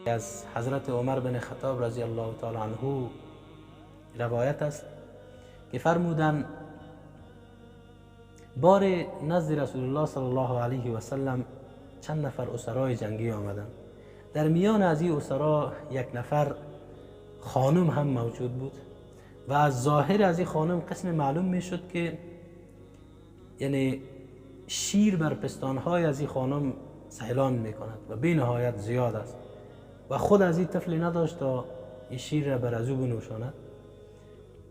از حضرت عمر بن خطاب رضی الله تعالی عنه روایت است که فرمودند بار نزد رسول الله صلی الله علیه و سلم چند نفر اسرای جنگی آمدند. در میان از این اسرا یک نفر خانم هم موجود بود و از ظاهر از این خانم قسم معلوم می شد که یعنی شیر بر پستانهای از این خانم سیلان می کند و به نهایت زیاد است و خود از این طفل نداشت تا این شیر را بر از او بنوشاند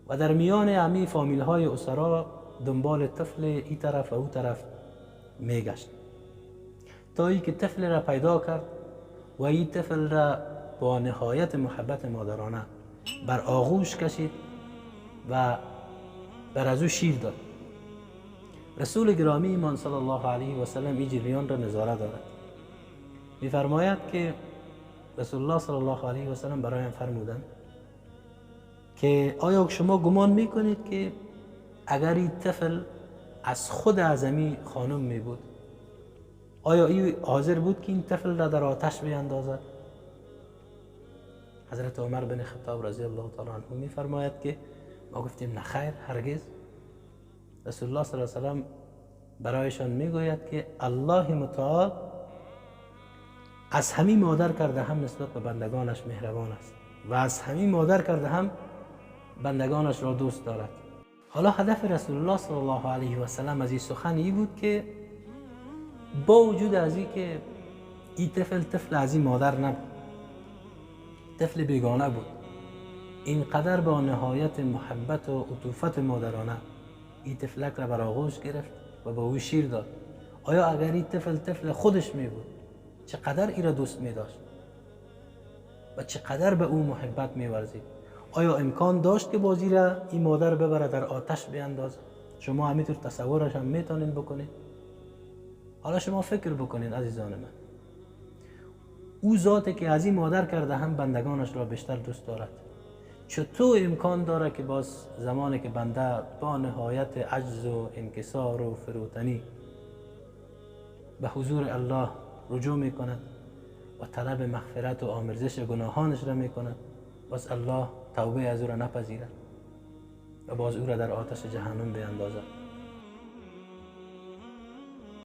و در میان امی فامیل های اسرا دنبال طفل این طرف و او طرف می گشت تا ای که طفل را پیدا کرد و این طفل را با نهایت محبت مادرانه بر آغوش کشید و بر از او شیر داد. رسول گرامی ایمان صلی الله علیه و سلم این جریان را نظاره دارد. می‌فرماید که رسول الله صلی الله علیه و سلم برایم فرمودند که آیا شما گمان میکنید که اگر این طفل از خود اعظمی خانم می بود آیا این حاضر بود که این طفل را در آتش بیندازد؟ حضرت عمر بن خطاب رضی الله تعالی عنه می فرماید که ما گفتیم نه خیر، هرگز. رسول الله صلی الله علیه و سلم برایشان می گوید که الله متعال از همین مادر کرده هم نسبت به بندگانش مهربان است و از همین مادر کرده هم بندگانش را دوست دارد. حالا هدف رسول الله صلی الله علیه و سلم از این سخن این بود که با وجود از این که این طفل از این مادر نبود، طفل بیگانه بود، اینقدر با نهایت محبت و عطوفت مادرانه این طفلک را بر آغوش گرفت و به او شیر داد. آیا اگر این طفل خودش می بود چقدر این را دوست می داشت و چقدر به او محبت می ورزید؟ آیا امکان داشت که بازی را این مادر ببره در آتش بیندازه؟ شما همینطور تصورش هم میتونید بکنید. حالا شما فکر بکنید عزیزان من، او ذاتی که از این مادر کرده هم بندگانش را بیشتر دوست دارد، چطور امکان داره که باز زمانی که بنده با نهایت عجز و انکسار و فروتنی به حضور الله رجوع میکند و طلب مغفرت و آمرزش گناهانش را میکند، باز الله توبه از او را نپذیرد و باز او را در آتش جهنم بیندازد؟